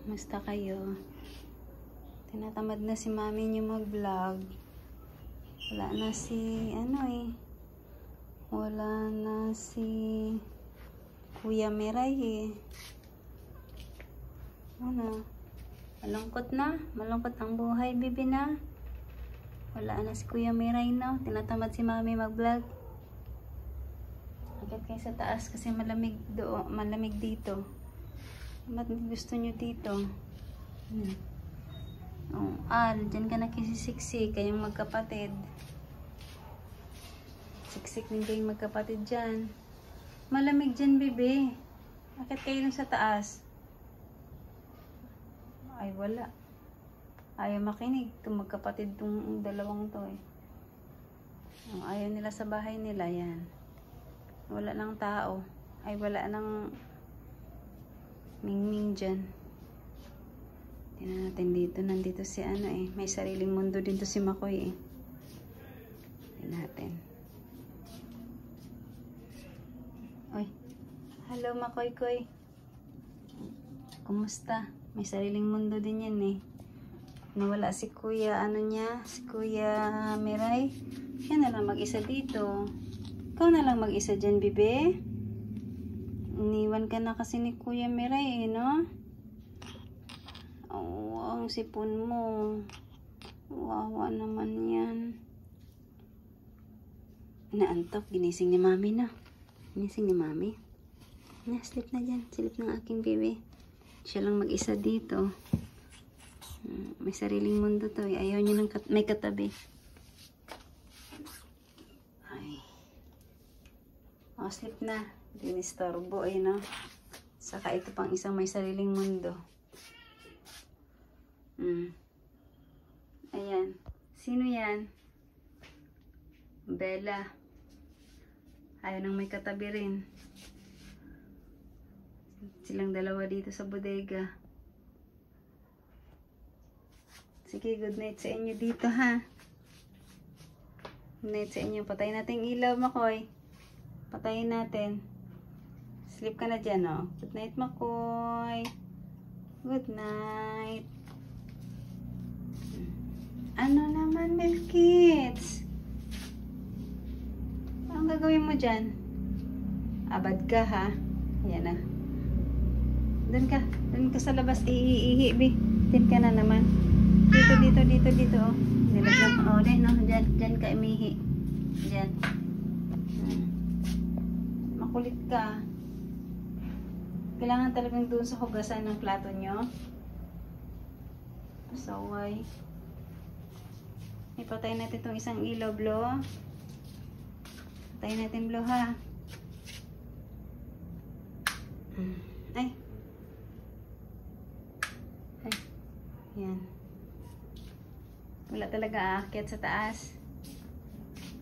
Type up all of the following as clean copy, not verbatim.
Musta kayo? Tinatamad na si mami niyo mag-vlog. Wala na si, wala na si Kuya Miray eh. Malungkot na. Malungkot ang buhay, bibi na. Wala na si Kuya Miray na. Tinatamad si mami mag-vlog. Agad kayo sa taas kasi malamig dito. Ba't gusto nyo dito? Dyan ka nakisisiksik kayong magkapatid. Siksik din kayong magkapatid dyan. Malamig dyan, bebe. Akit kayo lang sa taas. Ay, wala. Ayaw makinig. Itong magkapatid itong dalawang to eh. Ayaw nila sa bahay nila, yan. Wala lang tao. Ay, wala nang mingming dyan. Tingnan natin dito. Nandito si may sariling mundo din to si Makoy eh. Tingnan natin. Oy. Hello Makoy Koy. Kumusta? May sariling mundo din yan eh. Nawala si Kuya si Kuya Miray. Yan na lang mag-isa dito. Ikaw na lang mag-isa dyan, bibe. Iniwan ka na kasi ni Kuya Miray eh, no? Ang sipon mo. Wawa naman yan. Naantok. Ginising ni mami na. Ginising ni mami. Sleep na dyan. Sleep ng aking baby. Siya lang mag-isa dito. May sariling mundo to eh. Ayaw niya ng may katabi. Ay. Sleep na. Dinistorbo eh, no? Saka ito pang isang may sariling mundo. Ayan. Sino yan? Bella. Ayaw nang may katabi rin. Silang dalawa dito sa bodega. Sige, good night sa inyo dito, ha? Good night sa inyo. Patayin natin ilaw, Makoy. Patayin natin. Sleep ka na dyan, oh. Good night, Makoy. Good night. Ano naman, Milkits? Anong gagawin mo dyan? Abad ka, ha? Yan na. Doon ka sa labas. Ihi, bi. Tin ka na naman. Dito, oh. Nilagyan ko, no? Dyan ka imihi. Dyan. Makulit ka. Kailangan talagang doon sa hugasan ng plato nyo. Saway. Ipatay natin itong isang ilaw, Blo. Patayin natin, Blo, ha? Ay. Yan. Wala talaga aakyat sa taas.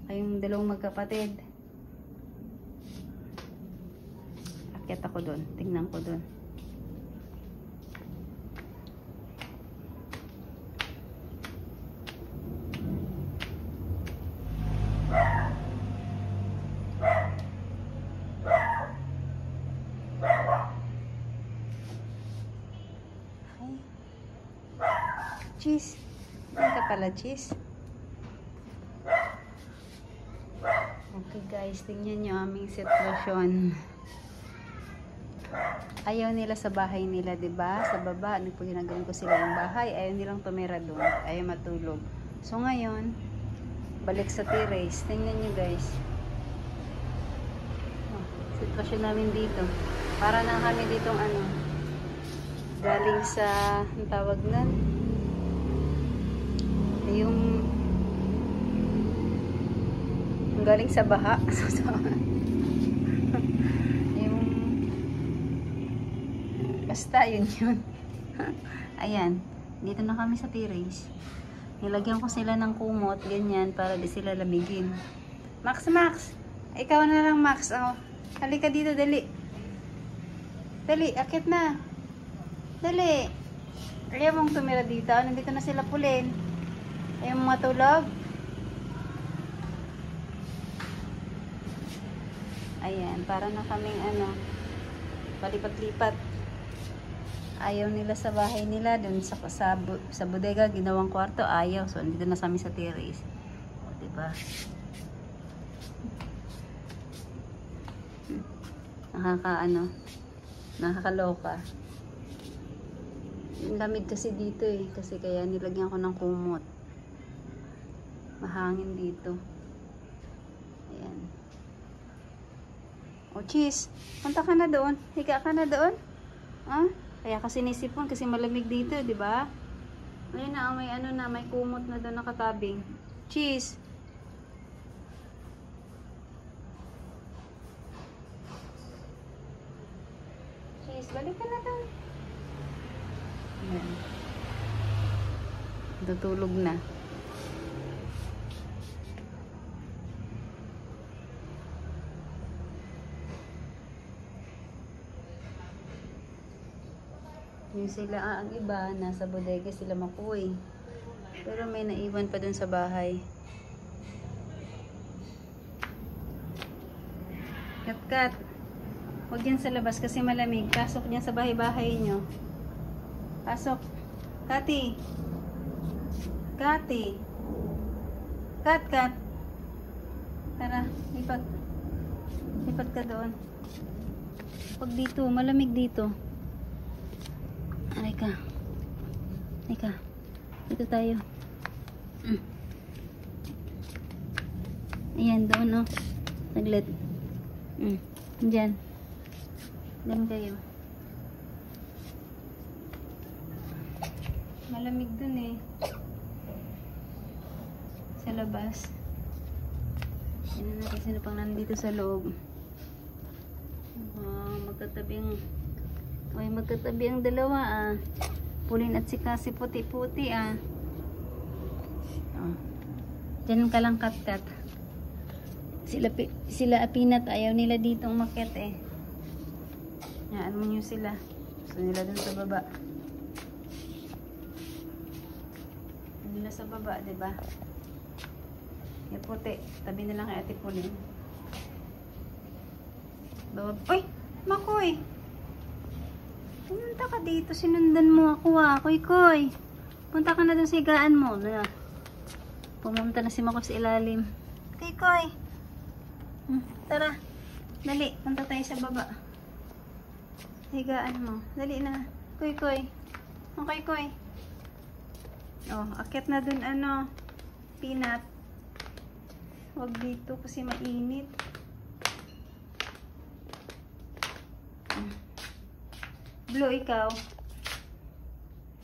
Kayong dalawang magkapatid. Akyat ako doon. Tingnan ko doon. Cheese. Ano ka pala, cheese? Okay guys, tingnan nyo aming sitwasyon. Ayaw nila sa bahay nila, diba? Sa baba, nagpaginagaling ko sila ng bahay. Ayaw nilang tumira doon. Ayaw matulog. So ngayon, balik sa terrace. Tingnan nyo guys. Sitwasyon namin dito. Para na kami ditong galing sa, ang tawag na, yung galing sa baha. Yung basta yun. Ayan, dito na kami sa terrace. Nilagyan ko sila ng kumot, ganyan, para di sila lamigin. Max, ikaw na lang, Max. Halika dito, dali. Dali, akit na. Dali. Ayaw mong tumira dito. Nandito na sila pulin. Ayaw mong matulog. Ayan, para na kaming palipat-lipat. Ayaw nila sa bahay nila. Doon sa bodega, ginawang kwarto. Ayaw. So, andito na kami sa terrace. O, diba? Nakakaloka. Lamig kasi dito eh. Kasi kaya nilagyan ko ng kumot. Mahangin dito. Ayan. O, cheese. Punta ka na doon. Higa ka na doon. Ah? Kaya kasi nisipon kasi malamig dito, di ba? Ayun na, may ano na, may kumot na doon nakatabing. Cheese. Cheese, balik ka na doon. Ayan. Tutulog na. Yung sila, ang iba, nasa bodega sila makuwi. Pero may naiwan pa dun sa bahay. Kat. Huwag yan sa labas kasi malamig. Pasok yan sa bahay-bahay nyo. Pasok. Kati. Kati. Kat. Tara, lipat. Lipat ka doon. Huwag dito, malamig dito. Ay ka. Dito tayo. Ayan, doon, oh. Saglit. Diyan. Diyan kayo. Malamig dun eh. Sa labas. Yan natin sino pang nandito sa loob. Magkatabi ang dalawa ah. Pulin at si kasi puti-puti ah. Oh. Diyan ka lang kat. Sila Peanut ayaw nila dito umakyat eh. Yan mo nyo sila. Gusto nila dun sa baba. Nila sa baba, diba? Yung puti. Tabi na lang kay Ate Pulin. Baba. Uy! Makoy! Pumunta ka dito. Sinundan mo ako ah. Koy. Punta ka na dun sa higaan mo. Pumunta na si Makoy sa ilalim. Koy. Tara. Dali. Punta tayo sa baba. Higaan mo. Dali na. Koy. Koy. Oh, akit na dun Peanut. Huwag dito kasi mainit. Blue, ikaw.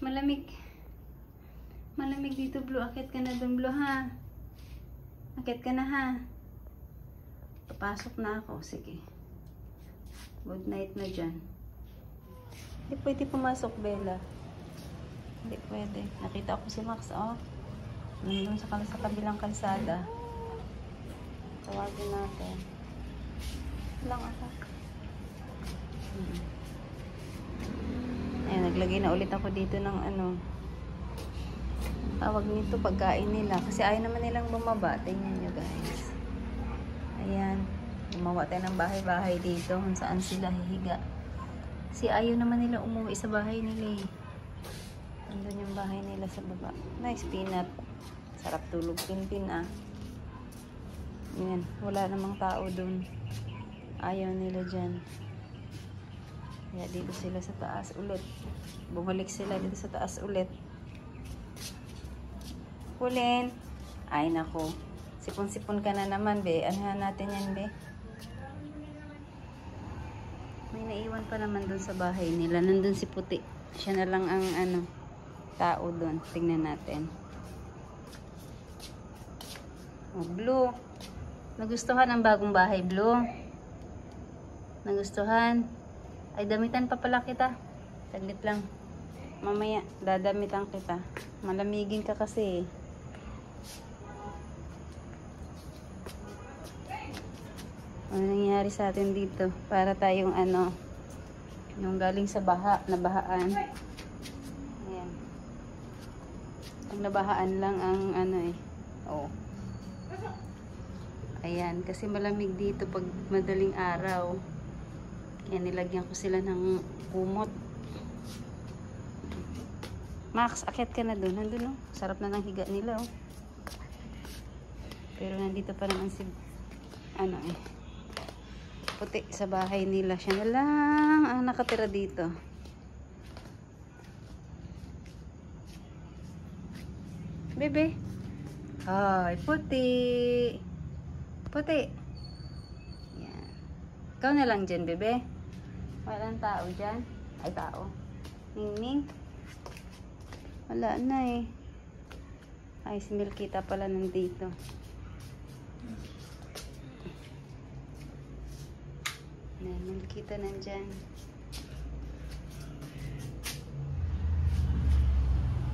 Malamig dito, Blue. Akit ka na dun, Blue, ha? Akit ka na, ha? Papasok na ako. Sige. Good night na dyan. Hindi pwede pumasok, Bella. Hindi pwede. Nakita ko si Max, oh. Nandun sa kabilang kalsada. Tawagin natin. Lang ako. Ayan, naglagay na ulit ako dito ng tawag nito, pagkain nila. Kasi ayaw naman nilang bumaba. Tingnan nyo, guys. Ayan. Gumawa tayo ng bahay-bahay dito kung saan sila hihiga. Kasi ayaw naman nila umuwi sa bahay nila eh. Nandun yung bahay nila sa baba. Nice, Peanut. Sarap tulog, Pinpin ah. Ayan, wala namang tao dun. Ayaw nila dyan. Kaya dito sila sa taas ulit. Bumalik sila dito sa taas ulit. Pulin. Ay, nako. Sipon-sipon ka na naman, be. Anahan natin yan, be. May naiwan pa naman dun sa bahay nila. Nandun si Puti. Siya na lang ang tao dun. Tingnan natin. Oh, Blue. Nagustuhan ang bagong bahay, Blue? Nagustuhan? Ay, damitan pa pala kita. Saglit lang. Mamaya, dadamitan kita. Malamigin ka kasi eh. Ano nangyari sa atin dito? Para tayong yung galing sa nabahaan. Ayan. Ang nabahaan lang ang oh. Ayan, kasi malamig dito pag madaling araw. Kaya nilagyan ko sila ng kumot. Max, akyat ka na dun. Nandun, oh. Sarap na ng higa nila, oh. Pero nandito pa naman si, ano eh, puti sa bahay nila. Siya na lang ang nakatira dito. Bebe. Ay, puti. Puti. Yan. Ikaw na lang dyan, bebe. Walang tao dyan. Ay, tao. Ning-ning. Wala na eh. Ay, si Milkita pala nandito. Yan, Milkita nandyan.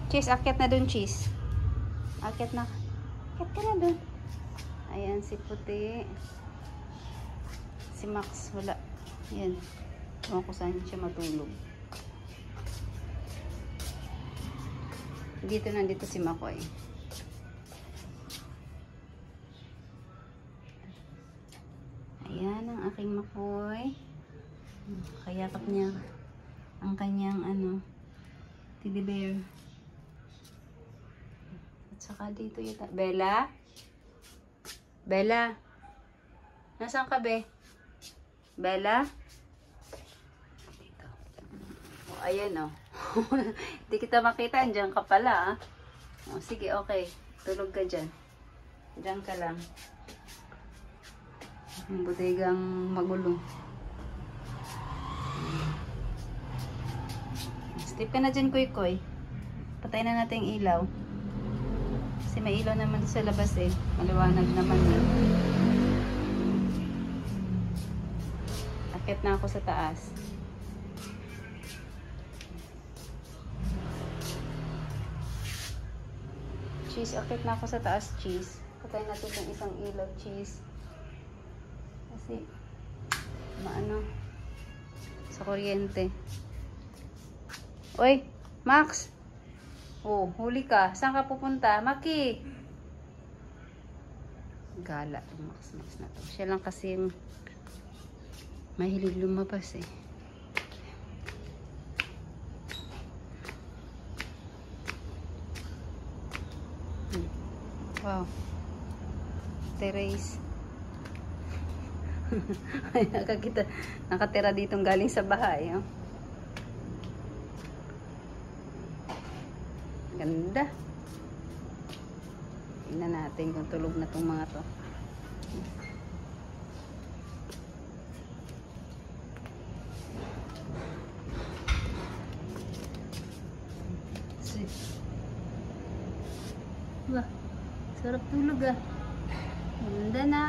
Cheese, akyat na dun, cheese. Akyat na. Akyat ka na dun. Ayan, si Puti. Si Max, wala. Ayan. Ewan ko saan siya matulog. Dito nandito si Makoy. Ayan ang aking Makoy. Kayakap niya ang kanyang ano, teddy bear. At saka dito yata. Bella? Bella? Nasaan ka, be? Bella? Dito. Oh, ayan, oh. Hindi kita makita. Andiyan ka pala, ah. Oh, sige, okay. Tulog ka dyan. Diyan ka lang. Ang bodegang magulo. Step ka na dyan, Koy-Koy. Patay na natin yung ilaw. Kasi may ilaw naman sa labas eh. Maliwanag naman eh. Akit na ako sa taas. Cheese, akit na ako sa taas, cheese. Patay natin yung isang ilaw, cheese. Kasi, maano, sa kuryente. Oy, Max! Oh, huli ka. Saan ka pupunta? Maki! Gala yung Max na to. Siya lang kasi yung mahilig lumabas eh. Wow. Terrace. Ay, nakatira ditong galing sa bahay. Oh. Ganda. Tingnan natin kung tulog na tong mga to. Wah, sarap tulog ah. Ganda na.